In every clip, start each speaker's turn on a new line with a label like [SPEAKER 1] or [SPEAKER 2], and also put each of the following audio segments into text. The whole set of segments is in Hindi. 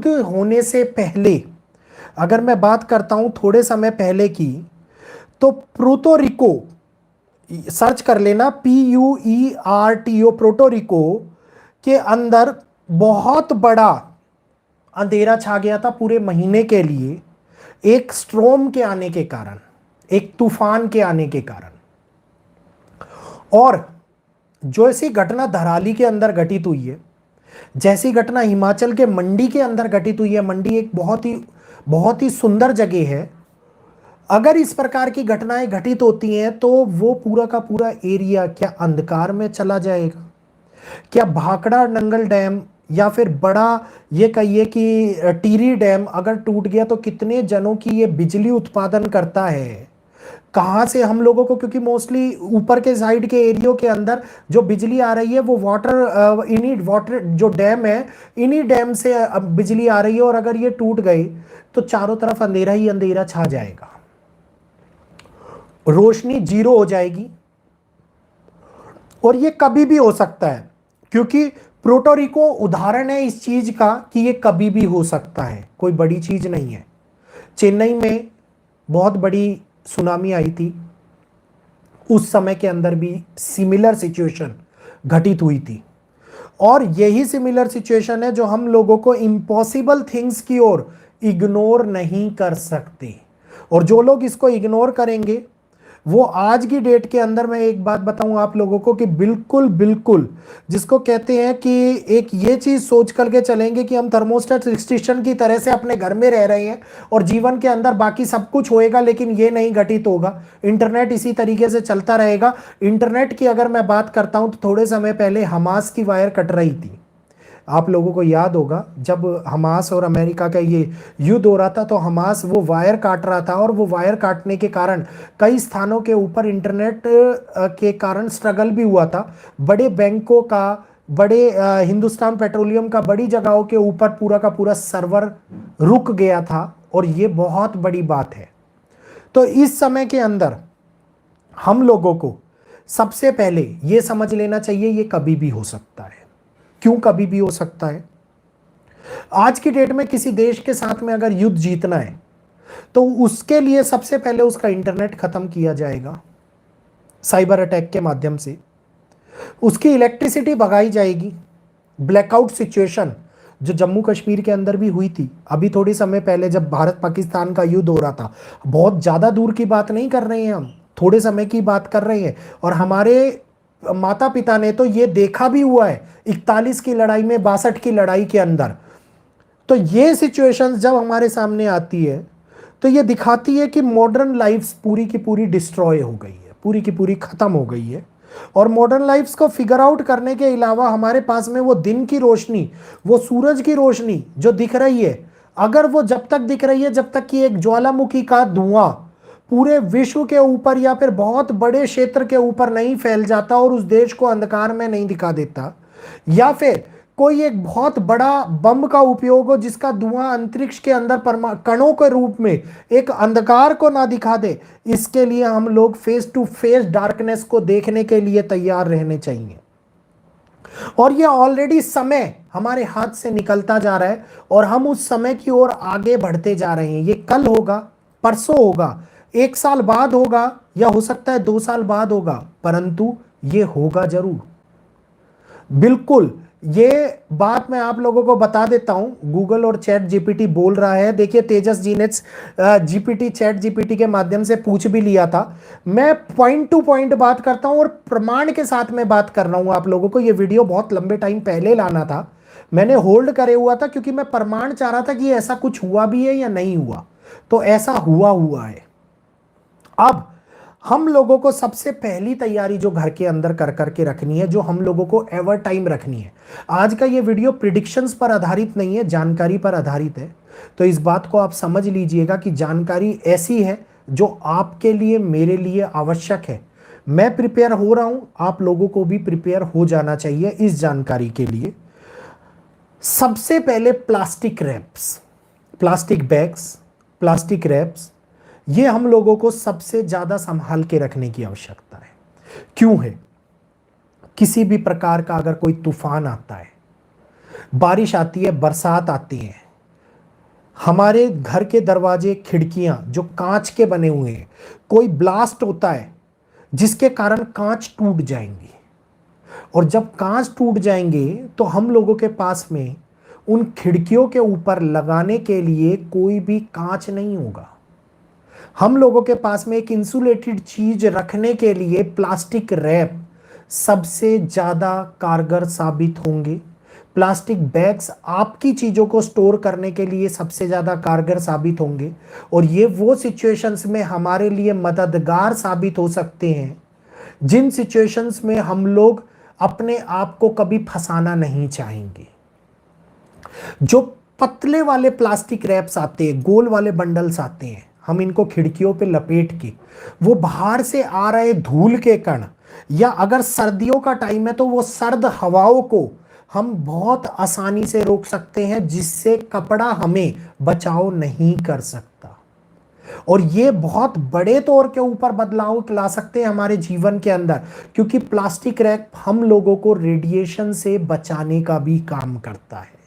[SPEAKER 1] युद्ध होने से पहले अगर मैं बात करता हूं थोड़े समय पहले की, तो प्रोटोरिको, सर्च कर लेना, PUERTO, प्रोटोरिको के अंदर बहुत बड़ा अंधेरा छा गया था पूरे महीने के लिए, एक स्ट्रोम के आने के कारण, एक तूफान के आने के कारण। और जो ऐसी घटना धराली के अंदर घटित हुई है, जैसी घटना हिमाचल के मंडी के अंदर घटित हुई है, मंडी एक बहुत ही सुंदर जगह है, अगर इस प्रकार की घटनाएं घटित होती हैं तो वो पूरा का पूरा एरिया क्या अंधकार में चला जाएगा? क्या भाखड़ा नंगल डैम या फिर बड़ा ये कहिए कि टिहरी डैम अगर टूट गया तो कितने जनों की ये बिजली उत्पादन करता है? कहाँ से हम लोगों को, क्योंकि मोस्टली ऊपर के साइड के एरियो के अंदर जो बिजली आ रही है वो इन्हीं वाटर जो डैम है, इन्हीं डैम से अब बिजली आ रही है, और अगर ये टूट गई तो चारों तरफ अंधेरा ही अंधेरा छा जाएगा, रोशनी जीरो हो जाएगी। और ये कभी भी हो सकता है, क्योंकि प्रोटोरिको उदाहरण है इस चीज का कि ये कभी भी हो सकता है, कोई बड़ी चीज नहीं है। चेन्नई में बहुत बड़ी सुनामी आई थी, उस समय के अंदर भी सिमिलर सिचुएशन घटित हुई थी, और यही सिमिलर सिचुएशन है जो हम लोगों को इम्पॉसिबल थिंग्स की ओर इग्नोर नहीं कर सकते। और जो लोग इसको इग्नोर करेंगे वो आज की डेट के अंदर, मैं एक बात बताऊं आप लोगों को कि बिल्कुल बिल्कुल जिसको कहते हैं कि एक ये चीज सोच करके चलेंगे कि हम थर्मोस्टेट स्टेशन की तरह से अपने घर में रह रहे हैं और जीवन के अंदर बाकी सब कुछ होएगा, लेकिन ये नहीं घटित होगा। इंटरनेट इसी तरीके से चलता रहेगा। इंटरनेट की अगर मैं बात करता हूं तो थोड़े समय पहले हमास की वायर कट रही थी, आप लोगों को याद होगा जब हमास और अमेरिका का ये युद्ध हो रहा था तो हमास वो वायर काट रहा था, और वो वायर काटने के कारण कई स्थानों के ऊपर इंटरनेट के कारण स्ट्रगल भी हुआ था। बड़े बैंकों का, बड़े हिंदुस्तान पेट्रोलियम का बड़ी जगहों के ऊपर पूरा का पूरा सर्वर रुक गया था, और ये बहुत बड़ी बात है। तो इस समय के अंदर हम लोगों को सबसे पहले ये समझ लेना चाहिए ये कभी भी हो सकता है। क्यों कभी भी हो सकता है? आज की डेट में किसी देश के साथ में अगर युद्ध जीतना है तो उसके लिए सबसे पहले उसका इंटरनेट खत्म किया जाएगा साइबर अटैक के माध्यम से, उसकी इलेक्ट्रिसिटी भगाई जाएगी। ब्लैकआउट सिचुएशन जो जम्मू कश्मीर के अंदर भी हुई थी अभी थोड़ी समय पहले जब भारत पाकिस्तान का युद्ध हो रहा था, बहुत ज्यादा दूर की बात नहीं कर रहे हैं हम, थोड़े समय की बात कर रहे हैं। और हमारे माता पिता ने तो ये देखा भी हुआ है 41 की लड़ाई में, 62 की लड़ाई के अंदर। तो ये सिचुएशंस जब हमारे सामने आती है तो ये दिखाती है कि मॉडर्न लाइफ्स पूरी की पूरी डिस्ट्रॉय हो गई है, पूरी की पूरी खत्म हो गई है। और मॉडर्न लाइफ्स को फिगर आउट करने के अलावा हमारे पास में वो दिन की रोशनी, वो सूरज की रोशनी जो दिख रही है, अगर वो जब तक दिख रही है जब तक कि एक ज्वालामुखी का धुआं पूरे विश्व के ऊपर या फिर बहुत बड़े क्षेत्र के ऊपर नहीं फैल जाता और उस देश को अंधकार में नहीं दिखा देता, या फिर कोई एक बहुत बड़ा बम का उपयोग हो जिसका धुआं अंतरिक्ष के अंदर कणों के रूप में एक अंधकार को ना दिखा दे, इसके लिए हम लोग फेस टू फेस डार्कनेस को देखने के लिए तैयार रहने चाहिए। और ये ऑलरेडी समय हमारे हाथ से निकलता जा रहा है और हम उस समय की ओर आगे बढ़ते जा रहे हैं। ये कल होगा, परसों होगा, 1 साल बाद होगा, या हो सकता है 2 साल बाद होगा, परंतु ये होगा जरूर। बिल्कुल, ये बात मैं आप लोगों को बता देता हूं। गूगल और चैट जीपीटी बोल रहा है, देखिए तेजस जी ने जीपीटी, चैट जीपीटी के माध्यम से पूछ भी लिया था। मैं पॉइंट टू पॉइंट बात करता हूं और प्रमाण के साथ में बात कर रहा हूं आप लोगों को। ये वीडियो बहुत लंबे टाइम पहले लाना था, मैंने होल्ड करे हुआ था क्योंकि मैं प्रमाण चाह रहा था कि ऐसा कुछ हुआ भी है या नहीं हुआ। तो ऐसा हुआ है। अब हम लोगों को सबसे पहली तैयारी जो घर के अंदर कर करके रखनी है, जो हम लोगों को एवर टाइम रखनी है। आज का ये वीडियो प्रिडिक्शंस पर आधारित नहीं है, जानकारी पर आधारित है। तो इस बात को आप समझ लीजिएगा कि जानकारी ऐसी है जो आपके लिए, मेरे लिए आवश्यक है। मैं प्रिपेयर हो रहा हूं, आप लोगों को भी प्रिपेयर हो जाना चाहिए इस जानकारी के लिए। सबसे पहले plastic wraps, plastic bags, plastic wraps, ये हम लोगों को सबसे ज्यादा संभाल के रखने की आवश्यकता है। क्यों है? किसी भी प्रकार का अगर कोई तूफान आता है, बारिश आती है, बरसात आती है, हमारे घर के दरवाजे खिड़कियां जो कांच के बने हुए हैं, कोई ब्लास्ट होता है जिसके कारण कांच टूट जाएंगे, और जब कांच टूट जाएंगे तो हम लोगों के पास में उन खिड़कियों के ऊपर लगाने के लिए कोई भी कांच नहीं होगा। हम लोगों के पास में एक इंसुलेटेड चीज रखने के लिए प्लास्टिक रैप सबसे ज्यादा कारगर साबित होंगे। प्लास्टिक बैग्स आपकी चीजों को स्टोर करने के लिए सबसे ज्यादा कारगर साबित होंगे, और ये वो सिचुएशंस में हमारे लिए मददगार साबित हो सकते हैं जिन सिचुएशंस में हम लोग अपने आप को कभी फंसाना नहीं चाहेंगे। जो पतले वाले प्लास्टिक रैप्स आते हैं, गोल वाले बंडल्स आते हैं, हम इनको खिड़कियों पे लपेट के वो बाहर से आ रहे धूल के कण, या अगर सर्दियों का टाइम है तो वो सर्द हवाओं को हम बहुत आसानी से रोक सकते हैं, जिससे कपड़ा हमें बचाव नहीं कर सकता। और ये बहुत बड़े तौर के ऊपर बदलाव ला सकते हैं हमारे जीवन के अंदर, क्योंकि प्लास्टिक रैप हम लोगों को रेडिएशन से बचाने का भी काम करता है।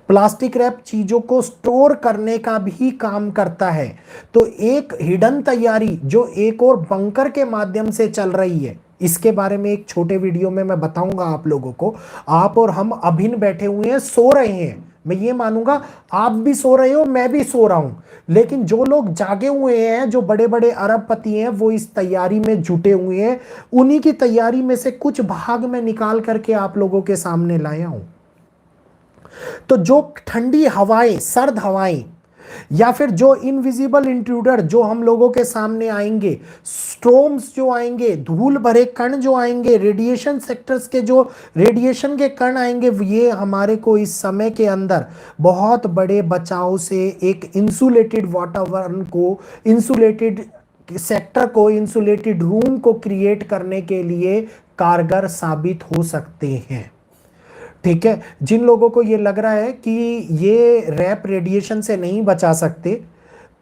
[SPEAKER 1] प्लास्टिक रैप चीजों को स्टोर करने का भी काम करता है। तो एक हिडन तैयारी जो एक और बंकर के माध्यम से चल रही है, इसके बारे में एक छोटे वीडियो में मैं बताऊंगा आप लोगों को। आप और हम अभिन्न बैठे हुए हैं, सो रहे हैं, मैं ये मानूंगा आप भी सो रहे हो, मैं भी सो रहा हूं, लेकिन जो लोग जागे हुए हैं, जो बड़े बड़े अरबपति हैं, वो इस तैयारी में जुटे हुए हैं। उन्हीं की तैयारी में से कुछ भाग मैं निकाल करके आप लोगों के सामने लाया हूं। तो जो ठंडी हवाएं, सर्द हवाएं, या फिर जो इनविजिबल इंट्रूडर जो हम लोगों के सामने आएंगे, स्ट्रोम्स जो आएंगे, धूल भरे कण जो आएंगे, रेडिएशन सेक्टर्स के जो रेडिएशन के कण आएंगे, ये हमारे को इस समय के अंदर बहुत बड़े बचाव से एक इंसुलेटेड वातावरण को, इंसुलेटेड सेक्टर को, इंसुलेटेड रूम को क्रिएट करने के लिए कारगर साबित हो सकते हैं। ठीक है, जिन लोगों को ये लग रहा है कि ये रैप रेडिएशन से नहीं बचा सकते,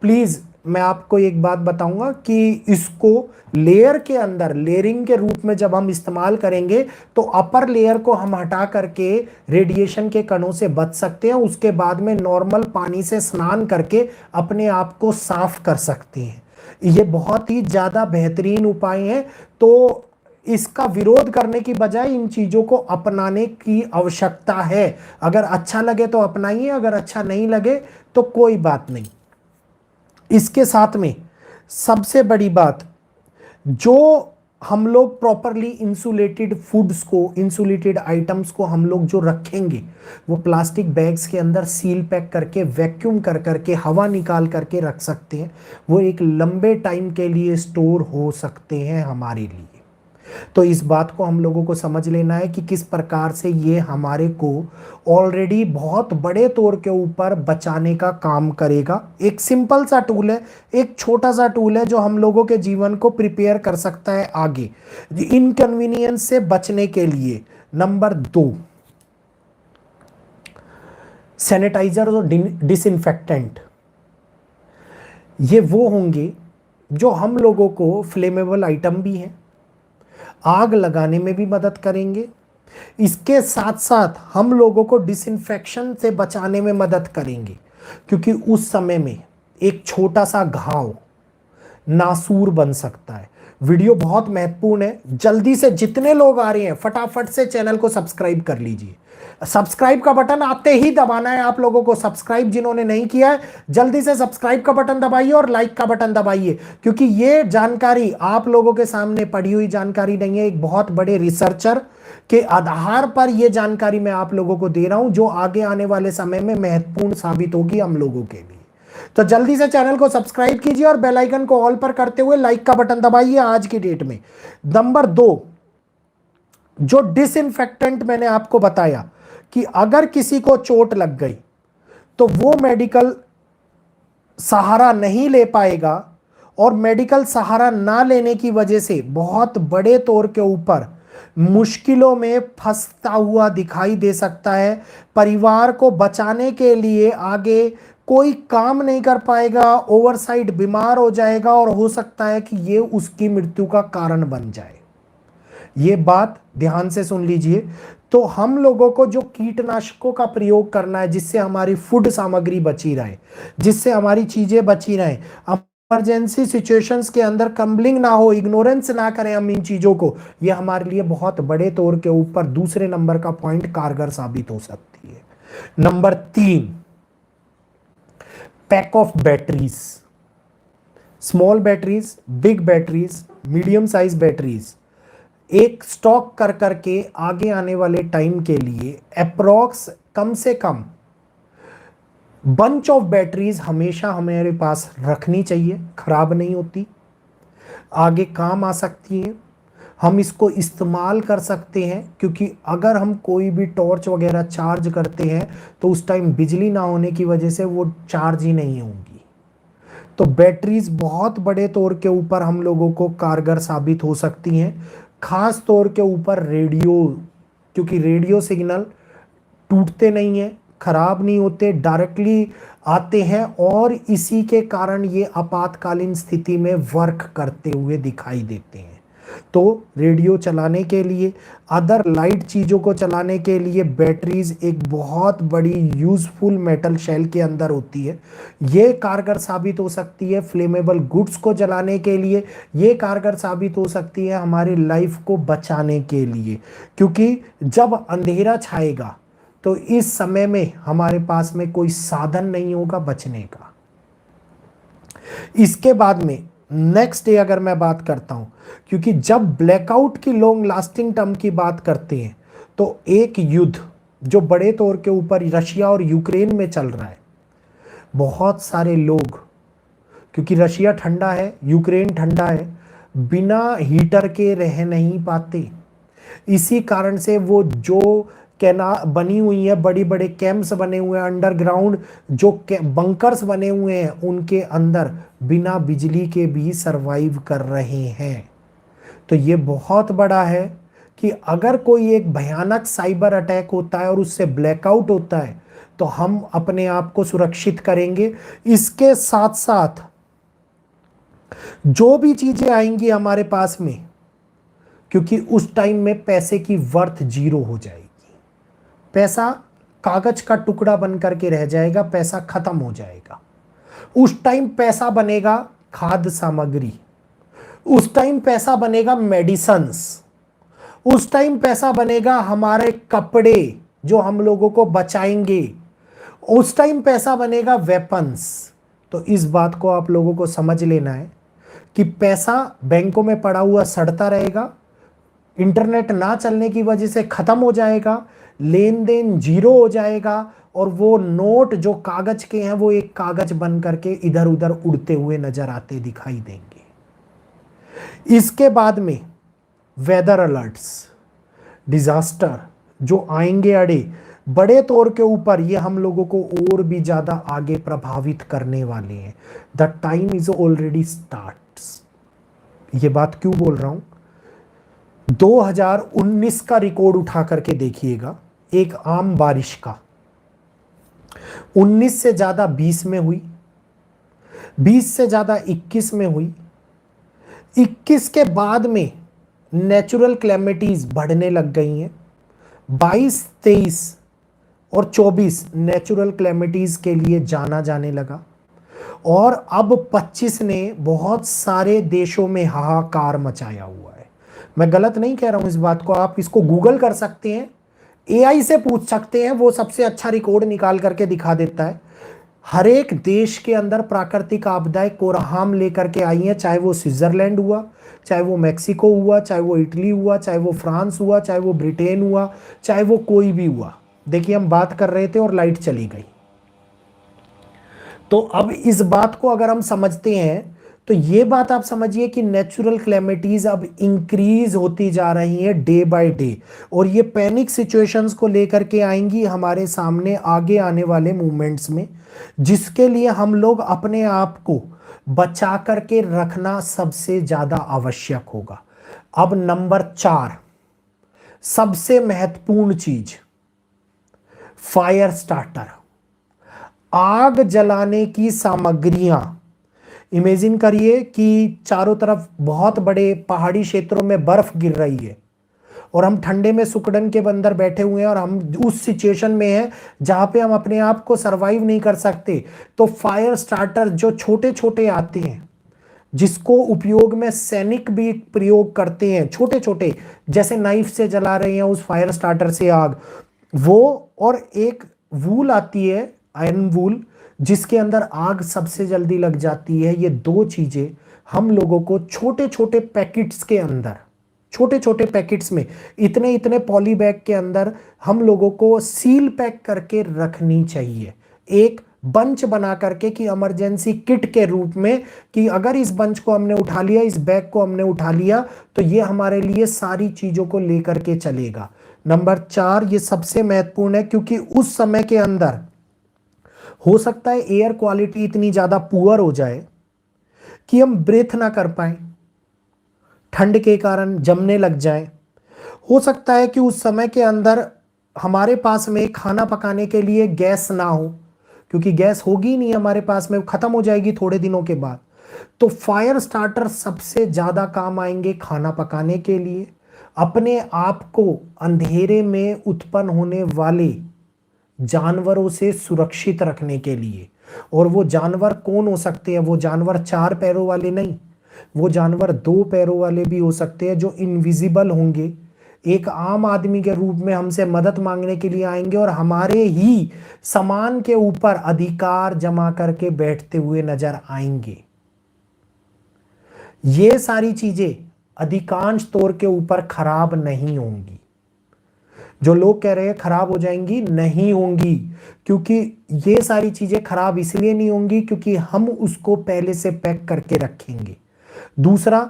[SPEAKER 1] प्लीज मैं आपको एक बात बताऊंगा कि इसको लेयर के अंदर, लेयरिंग के रूप में जब हम इस्तेमाल करेंगे तो अपर लेयर को हम हटा करके रेडिएशन के कणों से बच सकते हैं। उसके बाद में नॉर्मल पानी से स्नान करके अपने आप को साफ कर सकते हैं। ये बहुत ही ज्यादा बेहतरीन उपाय है। तो इसका विरोध करने की बजाय इन चीजों को अपनाने की आवश्यकता है। अगर अच्छा लगे तो अपनाइए, अगर अच्छा नहीं लगे तो कोई बात नहीं। इसके साथ में सबसे बड़ी बात, जो हम लोग प्रॉपरली इंसुलेटेड फूड्स को, इंसुलेटेड आइटम्स को हम लोग जो रखेंगे, वो प्लास्टिक बैग्स के अंदर सील पैक करके, वैक्यूम कर करके, हवा निकाल करके रख सकते हैं। वो एक लंबे टाइम के लिए स्टोर हो सकते हैं हमारे लिए। तो इस बात को हम लोगों को समझ लेना है कि किस प्रकार से ये हमारे को ऑलरेडी बहुत बड़े तौर के ऊपर बचाने का काम करेगा। एक सिंपल सा टूल है, एक छोटा सा टूल है जो हम लोगों के जीवन को प्रिपेयर कर सकता है आगे इनकन्वीनियंस से बचने के लिए। नंबर 2, सैनिटाइजर और डिसइंफेक्टेंट। ये वो होंगे जो हम लोगों को फ्लेमेबल आइटम भी हैं, आग लगाने में भी मदद करेंगे, इसके साथ साथ हम लोगों को डिसइंफेक्शन से बचाने में मदद करेंगे, क्योंकि उस समय में एक छोटा सा घाव नासूर बन सकता है। वीडियो बहुत महत्वपूर्ण है। जल्दी से जितने लोग आ रहे हैं फटाफट से चैनल को सब्सक्राइब कर लीजिए। सब्सक्राइब का बटन आते ही दबाना है आप लोगों को। सब्सक्राइब जिन्होंने नहीं किया है जल्दी से सब्सक्राइब का बटन दबाइए और लाइक का बटन दबाइए, क्योंकि ये जानकारी आप लोगों के सामने पड़ी हुई जानकारी नहीं है। एक बहुत बड़े रिसर्चर के आधार पर यह जानकारी मैं आप लोगों को दे रहा हूं, जो आगे आने वाले समय में महत्वपूर्ण साबित होगी हम लोगों के लिए। तो जल्दी से चैनल को सब्सक्राइब कीजिए और बेल आइकन को ऑल पर करते हुए लाइक का बटन दबाइए आज की डेट में। नंबर 2, जो डिसइंफेक्टेंट मैंने आपको बताया कि अगर किसी को चोट लग गई तो वो मेडिकल सहारा नहीं ले पाएगा, और मेडिकल सहारा ना लेने की वजह से बहुत बड़े तौर के ऊपर मुश्किलों में फंसता हुआ दिखाई दे सकता है। परिवार को बचाने के लिए आगे कोई काम नहीं कर पाएगा, ओवरसाइट बीमार हो जाएगा, और हो सकता है कि ये उसकी मृत्यु का कारण बन जाए। ये बात ध्यान से सुन लीजिए। तो हम लोगों को जो कीटनाशकों का प्रयोग करना है जिससे हमारी फूड सामग्री बची रहे, जिससे हमारी चीजें बची रहे, इमरजेंसी सिचुएशंस के अंदर कंबलिंग ना हो, इग्नोरेंस ना करें हम इन चीजों को, ये हमारे लिए बहुत बड़े तौर के ऊपर दूसरे नंबर का पॉइंट कारगर साबित हो सकती है। Number 3, pack of batteries, small batteries, big batteries, medium size batteries, एक स्टॉक कर करके आगे आने वाले टाइम के लिए अप्रोक्स कम से कम बंच ऑफ बैटरीज हमेशा हमारे पास रखनी चाहिए, खराब नहीं होती, आगे काम आ सकती हैं, हम इसको इस्तेमाल कर सकते हैं, क्योंकि अगर हम कोई भी टॉर्च वगैरह चार्ज करते हैं तो उस टाइम बिजली ना होने की वजह से वो चार्ज ही नहीं होंगी। तो बैटरीज बहुत बड़े तौर के ऊपर हम लोगों को कारगर साबित हो सकती हैं, खास तौर के ऊपर रेडियो, क्योंकि रेडियो सिग्नल टूटते नहीं हैं, खराब नहीं होते, डायरेक्टली आते हैं और इसी के कारण ये आपातकालीन स्थिति में वर्क करते हुए दिखाई देते हैं। तो रेडियो चलाने के लिए, अदर लाइट चीज़ों को चलाने के लिए बैटरीज एक बहुत बड़ी यूजफुल मेटल शेल के अंदर होती है, ये कारगर साबित हो सकती है। फ्लेमेबल गुड्स को जलाने के लिए ये कारगर साबित हो सकती है, हमारी लाइफ को बचाने के लिए, क्योंकि जब अंधेरा छाएगा तो इस समय में हमारे पास में कोई साधन नहीं होगा बचने का। इसके बाद में नेक्स्ट डे अगर मैं बात करता हूं, क्योंकि जब ब्लैकआउट की लॉन्ग लास्टिंग टर्म की बात करते हैं तो एक युद्ध जो बड़े तौर के ऊपर रशिया और यूक्रेन में चल रहा है, बहुत सारे लोग, क्योंकि रशिया ठंडा है, यूक्रेन ठंडा है, बिना हीटर के रह नहीं पाते। इसी कारण से वो जो कैना बनी हुई है, बड़ी बड़े कैंप्स बने हुए हैं, अंडरग्राउंड जो बंकर्स बने हुए हैं, उनके अंदर बिना बिजली के भी सरवाइव कर रहे हैं। तो ये बहुत बड़ा है कि अगर कोई एक भयानक साइबर अटैक होता है और उससे ब्लैकआउट होता है तो हम अपने आप को सुरक्षित करेंगे। इसके साथ साथ जो भी चीजें आएंगी हमारे पास में, क्योंकि उस टाइम में पैसे की वर्थ 0 हो जाएगी, पैसा कागज का टुकड़ा बन करके रह जाएगा, पैसा खत्म हो जाएगा। उस टाइम पैसा बनेगा खाद्य सामग्री, उस टाइम पैसा बनेगा मेडिसिन्स, उस टाइम पैसा बनेगा हमारे कपड़े जो हम लोगों को बचाएंगे, उस टाइम पैसा बनेगा वेपन्स। तो इस बात को आप लोगों को समझ लेना है कि पैसा बैंकों में पड़ा हुआ सड़ता रहेगा, इंटरनेट ना चलने की वजह से खत्म हो जाएगा, लेन देन 0 हो जाएगा और वो नोट जो कागज के हैं वो एक कागज बन करके इधर उधर उड़ते हुए नजर आते दिखाई देंगे। इसके बाद में वेदर अलर्ट्स, डिजास्टर जो आएंगे अड़े बड़े तौर के ऊपर, ये हम लोगों को और भी ज्यादा आगे प्रभावित करने वाले हैं। The time is already starts. ये बात क्यों बोल रहा हूं, 2019 का रिकॉर्ड उठा करके देखिएगा, एक आम बारिश का 19 से ज्यादा 20 में हुई, 20 से ज्यादा 21 में हुई, 21 के बाद में नेचुरल क्लैमिटीज बढ़ने लग गई हैं, 22, 23 और 24 नेचुरल क्लैमिटीज के लिए जाना जाने लगा, और अब 25 ने बहुत सारे देशों में हाहाकार मचाया हुआ है। मैं गलत नहीं कह रहा हूं इस बात को, आप इसको गूगल कर सकते हैं, एआई से पूछ सकते हैं, वो सबसे अच्छा रिकॉर्ड निकाल करके दिखा देता है। हर एक देश के अंदर प्राकृतिक आपदाएं कोरहाम लेकर के आई हैं, चाहे वो स्विट्जरलैंड हुआ, चाहे वो मैक्सिको हुआ, चाहे वो इटली हुआ, चाहे वो फ्रांस हुआ, चाहे वो ब्रिटेन हुआ, चाहे वो कोई भी हुआ। देखिए हम बात कर रहे थे और लाइट चली गई। तो अब इस बात को अगर हम समझते हैं तो ये बात आप समझिए कि नेचुरल क्लैमिटीज अब इंक्रीज होती जा रही हैं डे बाय डे, और ये पैनिक सिचुएशंस को लेकर के आएंगी हमारे सामने आगे आने वाले मूवमेंट्स में, जिसके लिए हम लोग अपने आप को बचा करके रखना सबसे ज्यादा आवश्यक होगा। अब नंबर 4 सबसे महत्वपूर्ण चीज, फायर स्टार्टर, आग जलाने की सामग्रियां। इमेजिन करिए कि चारों तरफ बहुत बड़े पहाड़ी क्षेत्रों में बर्फ गिर रही है और हम ठंडे में सुकड़न के अंदर बैठे हुए हैं और हम उस सिचुएशन में हैं जहां पे हम अपने आप को सरवाइव नहीं कर सकते, तो फायर स्टार्टर जो छोटे छोटे आते हैं, जिसको उपयोग में सैनिक भी प्रयोग करते हैं, छोटे छोटे, जैसे नाइफ से जला रहे हैं उस फायर स्टार्टर से आग, वो, और एक वूल आती है, आयरन वूल, जिसके अंदर आग सबसे जल्दी लग जाती है। ये दो चीजें हम लोगों को छोटे छोटे पैकेट्स के अंदर, छोटे छोटे पैकेट्स में, इतने इतने पॉली बैग के अंदर हम लोगों को सील पैक करके रखनी चाहिए, एक बंच बना करके कि इमरजेंसी किट के रूप में, कि अगर इस बंच को हमने उठा लिया, इस बैग को हमने उठा लिया, तो ये हमारे लिए सारी चीजों को लेकर के चलेगा। नंबर 4, ये सबसे महत्वपूर्ण है, क्योंकि उस समय के अंदर हो सकता है एयर क्वालिटी इतनी ज्यादा पुअर हो जाए कि हम ब्रेथ ना कर पाए, ठंड के कारण जमने लग जाए। हो सकता है कि उस समय के अंदर हमारे पास में खाना पकाने के लिए गैस ना हो, क्योंकि गैस होगी नहीं हमारे पास में, खत्म हो जाएगी थोड़े दिनों के बाद। तो फायर स्टार्टर सबसे ज्यादा काम आएंगे खाना पकाने के लिए, अपने आप को अंधेरे में उत्पन्न होने वाले जानवरों से सुरक्षित रखने के लिए। और वो जानवर कौन हो सकते हैं? वो जानवर 4 पैरों वाले नहीं, वो जानवर 2 पैरों वाले भी हो सकते हैं, जो इनविजिबल होंगे, एक आम आदमी के रूप में हमसे मदद मांगने के लिए आएंगे और हमारे ही सामान के ऊपर अधिकार जमा करके बैठते हुए नजर आएंगे। ये सारी चीजें अधिकांश तौर के ऊपर खराब नहीं होंगी। जो लोग कह रहे हैं खराब हो जाएंगी, नहीं होंगी, क्योंकि ये सारी चीजें खराब इसलिए नहीं होंगी क्योंकि हम उसको पहले से पैक करके रखेंगे। दूसरा,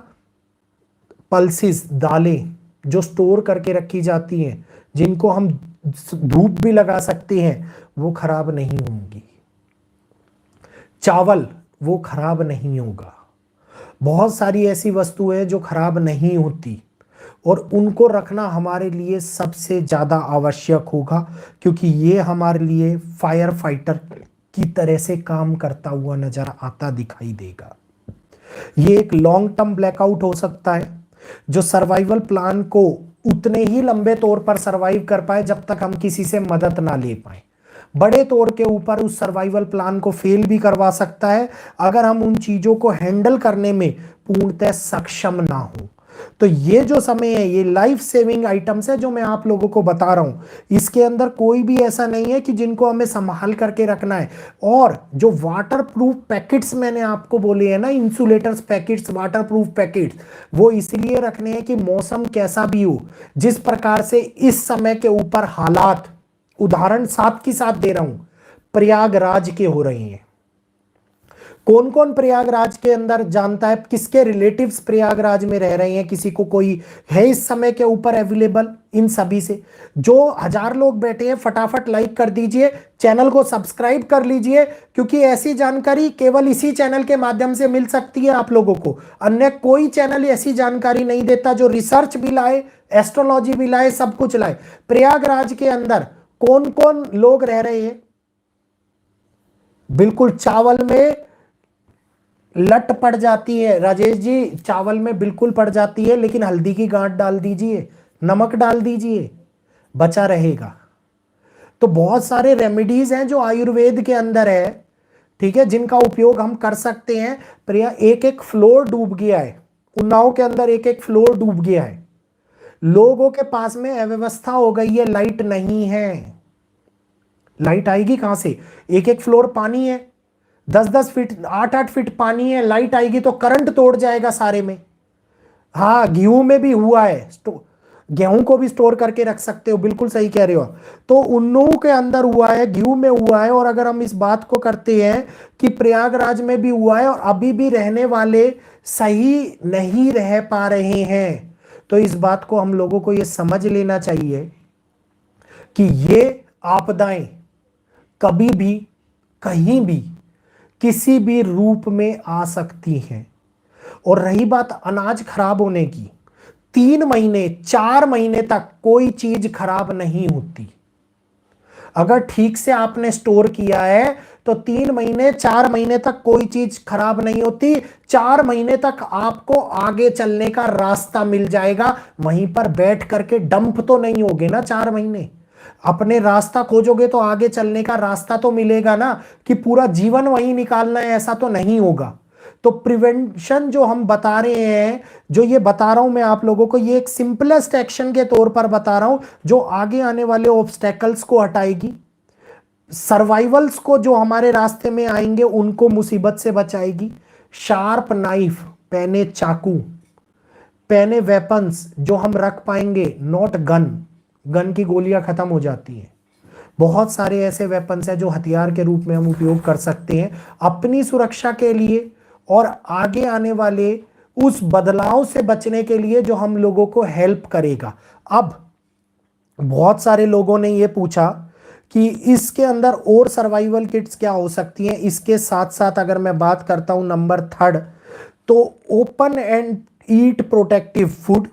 [SPEAKER 1] पल्सेस, दालें जो स्टोर करके रखी जाती हैं, जिनको हम धूप भी लगा सकते हैं, वो खराब नहीं होंगी। चावल, वो खराब नहीं होगा। बहुत सारी ऐसी वस्तुएं जो खराब नहीं होती, और उनको रखना हमारे लिए सबसे ज्यादा आवश्यक होगा, क्योंकि ये हमारे लिए फायर फाइटर की तरह से काम करता हुआ नजर आता दिखाई देगा। ये एक लॉन्ग टर्म ब्लैकआउट हो सकता है, जो सर्वाइवल प्लान को उतने ही लंबे तौर पर सर्वाइव कर पाए जब तक हम किसी से मदद ना ले पाए। बड़े तौर के ऊपर उस सर्वाइवल प्लान को फेल भी करवा सकता है अगर हम उन चीजों को हैंडल करने में पूर्णतः सक्षम ना हो। तो ये जो समय है, ये लाइफ सेविंग आइटम्स है जो मैं आप लोगों को बता रहा हूं। इसके अंदर कोई भी ऐसा नहीं है कि जिनको हमें संभाल करके रखना है। और जो वाटर प्रूफ पैकेट्स मैंने आपको बोले हैं ना, insulators packets, water proof packets, वो इसलिए रखने हैं कि मौसम कैसा भी हो, जिस प्रकार से इस समय के ऊपर हालात, उदाहरण साथ की साथ दे रहा हूं, प्रयागराज के हो रहे हैं। कौन कौन प्रयागराज के अंदर जानता है? किसके रिलेटिव्स प्रयागराज में रह रहे हैं? किसी को कोई है इस समय के ऊपर अवेलेबल? इन सभी से जो 1000 लोग बैठे हैं, फटाफट लाइक कर दीजिए, चैनल को सब्सक्राइब कर लीजिए, क्योंकि ऐसी जानकारी केवल इसी चैनल के माध्यम से मिल सकती है आप लोगों को। अन्य कोई चैनल ऐसी जानकारी नहीं देता जो रिसर्च भी लाए, एस्ट्रोलॉजी भी लाए, सब कुछ लाए। प्रयागराज के अंदर कौन कौन लोग रह रहे हैं? बिल्कुल चावल में लट पड़ जाती है राजेश जी, चावल में बिल्कुल पड़ जाती है, लेकिन हल्दी की गांठ डाल दीजिए, नमक डाल दीजिए, बचा रहेगा। तो बहुत सारे रेमेडीज हैं जो आयुर्वेद के अंदर है, ठीक है, जिनका उपयोग हम कर सकते हैं। एक एक फ्लोर डूब गया है, उन्नाव के अंदर एक एक फ्लोर डूब गया है, लोगों के पास में अव्यवस्था हो गई है, लाइट नहीं है। लाइट आएगी कहां से? एक एक फ्लोर पानी है, 10-10 फीट, 8-8 फीट पानी है, लाइट आएगी तो करंट तोड़ जाएगा सारे में। हाँ, गेहूं में भी हुआ है, गेहूं को भी स्टोर करके रख सकते हो, बिल्कुल सही कह रहे हो। तो उन्नू के अंदर हुआ है, गेहूं में हुआ है, और अगर हम इस बात को करते हैं कि प्रयागराज में भी हुआ है और अभी भी रहने वाले सही नहीं रह पा रहे हैं, तो इस बात को हम लोगों को यह समझ लेना चाहिए कि ये आपदाएं कभी भी, कहीं भी, किसी भी रूप में आ सकती हैं। और रही बात अनाज खराब होने की, 3 महीने 4 महीने तक कोई चीज खराब नहीं होती। अगर ठीक से आपने स्टोर किया है तो 3 महीने 4 महीने तक कोई चीज खराब नहीं होती। 4 महीने तक आपको आगे चलने का रास्ता मिल जाएगा। वहीं पर बैठ करके डंप तो नहीं होगे ना 4 महीने। अपने रास्ता खोजोगे तो आगे चलने का रास्ता तो मिलेगा ना, कि पूरा जीवन वहीं निकालना है ऐसा तो नहीं होगा। तो प्रिवेंशन जो हम बता रहे हैं, जो ये बता रहा हूं मैं आप लोगों को, ये एक सिंपलेस्ट एक्शन के तौर पर बता रहा हूं जो आगे आने वाले ऑब्स्टेकल्स को हटाएगी, सर्वाइवल्स को जो हमारे रास्ते में आएंगे उनको मुसीबत से बचाएगी। शार्प नाइफ, पेने चाकू, पेने वेपन्स जो हम रख पाएंगे, नॉट गन। गन की गोलियां खत्म हो जाती हैं। बहुत सारे ऐसे वेपन्स हैं जो हथियार के रूप में हम उपयोग कर सकते हैं अपनी सुरक्षा के लिए और आगे आने वाले उस बदलाव से बचने के लिए जो हम लोगों को हेल्प करेगा। अब बहुत सारे लोगों ने यह पूछा कि इसके अंदर और सर्वाइवल किट्स क्या हो सकती हैं। इसके साथ साथ अगर मैं बात करता हूं नंबर 3, तो open and eat protective food,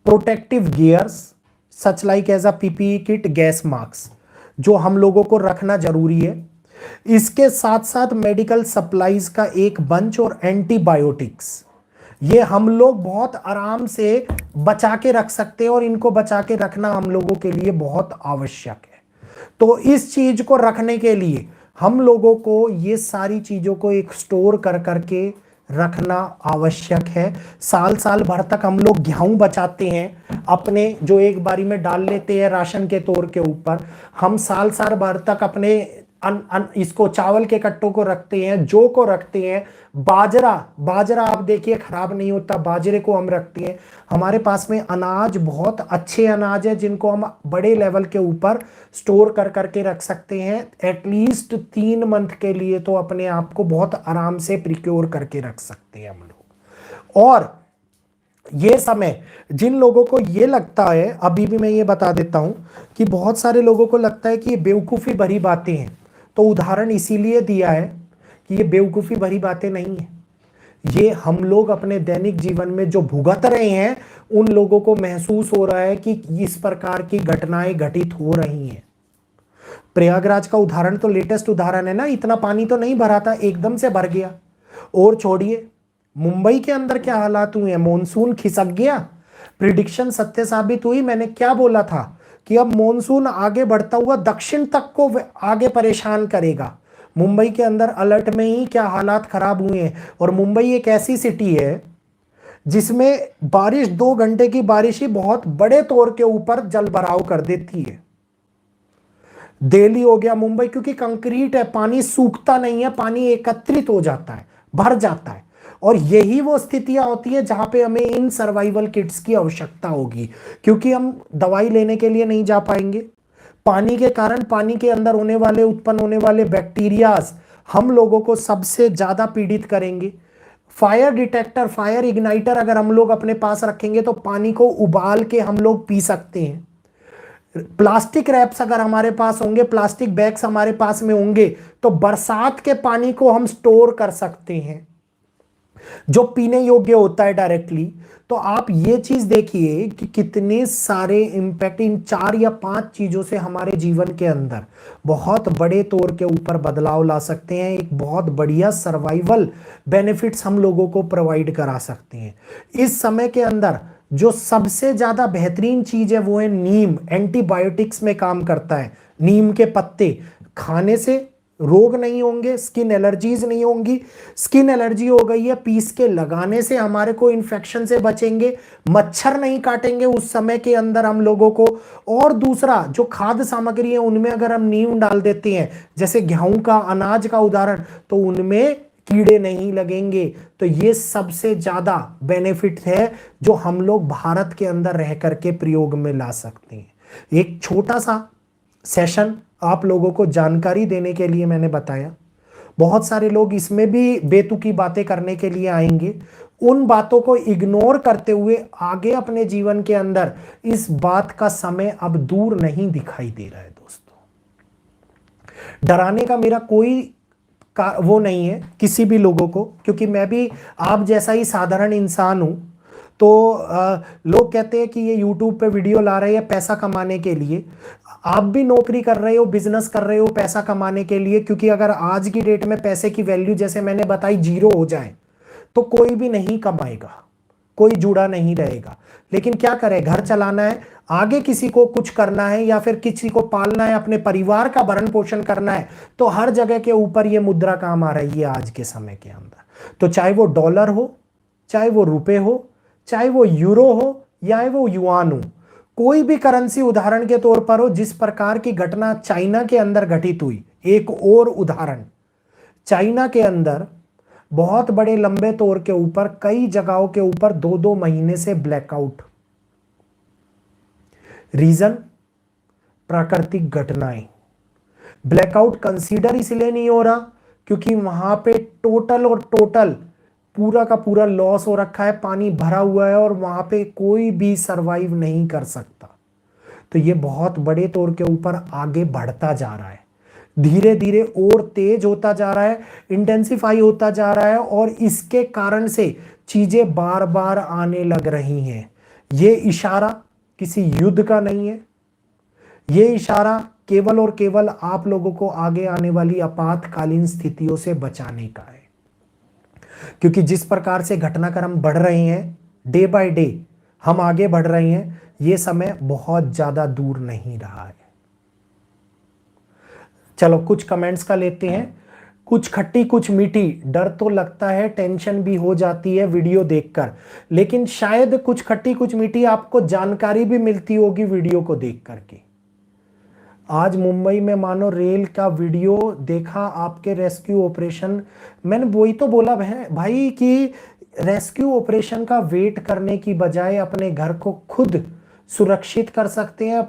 [SPEAKER 1] protective gears such like as a PPE kit, gas mask जो हम लोगों को रखना जरूरी है। इसके साथ साथ मेडिकल सप्लाईज का एक बंच और एंटीबायोटिक्स, ये हम लोग बहुत आराम से बचा के रख सकते हैं और इनको बचा के रखना हम लोगों के लिए बहुत आवश्यक है। तो इस चीज को रखने के लिए हम लोगों को ये सारी चीजों को एक स्टोर कर करके रखना आवश्यक है। साल साल भर तक हम लोग गेहूं बचाते हैं अपने, जो एक बारी में डाल लेते हैं राशन के तौर के ऊपर। हम साल साल भर तक अपने इसको चावल के कट्टों को रखते हैं, जौ को रखते हैं, बाजरा आप देखिए खराब नहीं होता, बाजरे को हम रखते हैं। हमारे पास में अनाज, बहुत अच्छे अनाज है जिनको हम बड़े लेवल के ऊपर स्टोर कर करके रख सकते हैं। एटलीस्ट 3 मंथ के लिए तो अपने आप को बहुत आराम से प्रिक्योर करके रख सकते हैं हम लोग। और ये समय जिन लोगों को ये लगता है, अभी भी मैं ये बता देता हूं कि बहुत सारे लोगों को लगता है कि ये बेवकूफ़ी भरी बातें हैं, तो उदाहरण इसीलिए दिया है कि ये बेवकूफ़ी भरी बातें नहीं है। ये हम लोग अपने दैनिक जीवन में जो भुगत रहे हैं उन लोगों को महसूस हो रहा है कि इस प्रकार की घटनाएं घटित हो रही हैं। प्रयागराज का उदाहरण तो लेटेस्ट उदाहरण है ना, इतना पानी तो नहीं भरा था, एकदम से भर गया। और छोड़िए मुंबई के अंदर क्या हालात हुए हैं, मॉनसून खिसक गया, प्रिडिक्शन सत्य साबित हुई। मैंने क्या बोला था कि अब मॉनसून आगे बढ़ता हुआ दक्षिण तक को आगे परेशान करेगा। मुंबई के अंदर अलर्ट में ही क्या हालात खराब हुए हैं। और मुंबई एक ऐसी सिटी है जिसमें बारिश, 2 घंटे की बारिश ही बहुत बड़े तौर के ऊपर जल भराव कर देती है। दिल्ली हो गया, मुंबई, क्योंकि कंक्रीट है, पानी सूखता नहीं है, पानी एकत्रित हो जाता है, भर जाता है। और यही वो स्थितियां होती है जहां पे हमें इन सर्वाइवल किट्स की आवश्यकता होगी, क्योंकि हम दवाई लेने के लिए नहीं जा पाएंगे। पानी के कारण पानी के अंदर उत्पन्न होने वाले बैक्टीरियाज हम लोगों को सबसे ज्यादा पीड़ित करेंगे। फायर डिटेक्टर, फायर इग्नाइटर अगर हम लोग अपने पास रखेंगे तो पानी को उबाल के हम लोग पी सकते हैं। प्लास्टिक रैप्स अगर हमारे पास होंगे, प्लास्टिक बैग्स हमारे पास में होंगे, तो बरसात के पानी को हम स्टोर कर सकते हैं जो पीने योग्य होता है डायरेक्टली। तो आप ये चीज देखिए कि कितने सारे इंपैक्ट इन 4 या 5 चीजों से हमारे जीवन के अंदर बहुत बड़े तौर के ऊपर बदलाव ला सकते हैं। एक बहुत बढ़िया सर्वाइवल बेनिफिट्स हम लोगों को प्रोवाइड करा सकते हैं। इस समय के अंदर जो सबसे ज्यादा बेहतरीन चीज है वो है नीम। एंटीबायोटिक्स में काम करता है। नीम के पत्ते खाने से रोग नहीं होंगे, स्किन एलर्जीज नहीं होंगी। स्किन एलर्जी हो गई है, पीस के लगाने से हमारे को इन्फेक्शन से बचेंगे, मच्छर नहीं काटेंगे उस समय के अंदर हम लोगों को। और दूसरा, जो खाद्य सामग्री है उनमें अगर हम नीम डाल देते हैं, जैसे गेहूं का, अनाज का उदाहरण, तो उनमें कीड़े नहीं लगेंगे। तो ये सबसे ज्यादा बेनिफिट है जो हम लोग भारत के अंदर रह करके प्रयोग में ला सकते हैं। एक छोटा सा सेशन आप लोगों को जानकारी देने के लिए मैंने बताया। बहुत सारे लोग इसमें भी बेतुकी बातें करने के लिए आएंगे। उन बातों को इग्नोर करते हुए आगे अपने जीवन के अंदर इस बात का समय अब दूर नहीं दिखाई दे रहा है। दोस्तों, डराने का मेरा कोई वो नहीं है किसी भी लोगों को, क्योंकि मैं भी आप जैसा ही साधारण इंसान हूं। तो लोग कहते हैं कि ये YouTube पे वीडियो ला रहे हैं पैसा कमाने के लिए। आप भी नौकरी कर रहे हो, बिजनेस कर रहे हो पैसा कमाने के लिए, क्योंकि अगर आज की डेट में पैसे की वैल्यू जैसे मैंने बताई 0 हो जाए तो कोई भी नहीं कमाएगा, कोई जुड़ा नहीं रहेगा। लेकिन क्या करें, घर चलाना है, आगे किसी को कुछ करना है या फिर किसी को पालना है, अपने परिवार का भरण पोषण करना है, तो हर जगह के ऊपर ये मुद्रा काम आ रही है आज के समय के अंदर। तो चाहे वो डॉलर हो, चाहे वो रुपए हो, चाहे वो यूरो हो या वो युआन हो, कोई भी करेंसी उदाहरण के तौर पर हो, जिस प्रकार की घटना चाइना के अंदर घटित हुई, एक और उदाहरण, चाइना के अंदर बहुत बड़े लंबे तौर के ऊपर कई जगहों के ऊपर 2-2 महीने से ब्लैकआउट। रीजन, प्राकृतिक घटनाएं। ब्लैकआउट कंसीडर इसलिए नहीं हो रहा क्योंकि वहां पे टोटल पूरा का पूरा लॉस हो रखा है, पानी भरा हुआ है और वहां पे कोई भी सरवाइव नहीं कर सकता। तो ये बहुत बड़े तौर के ऊपर आगे बढ़ता जा रहा है, धीरे धीरे और तेज होता जा रहा है, इंटेंसिफाई होता जा रहा है, और इसके कारण से चीजें बार बार आने लग रही हैं। ये इशारा किसी युद्ध का नहीं है, ये इशारा केवल और केवल आप लोगों को आगे आने वाली आपातकालीन स्थितियों से बचाने का है। क्योंकि जिस प्रकार से घटनाक्रम बढ़ रहे हैं, डे बाय डे हम आगे बढ़ रहे हैं, ये समय बहुत ज्यादा दूर नहीं रहा है। चलो कुछ कमेंट्स का लेते हैं। कुछ खट्टी कुछ मीठी, डर तो लगता है, टेंशन भी हो जाती है वीडियो देखकर, लेकिन शायद कुछ खट्टी कुछ मीठी आपको जानकारी भी मिलती होगी वीडियो को देख करके। आज मुंबई में मानो रेल का वीडियो देखा, आपके रेस्क्यू ऑपरेशन, मैंने वही तो बोला भाई कि रेस्क्यू ऑपरेशन का वेट करने की बजाय अपने घर को खुद सुरक्षित कर सकते हैं।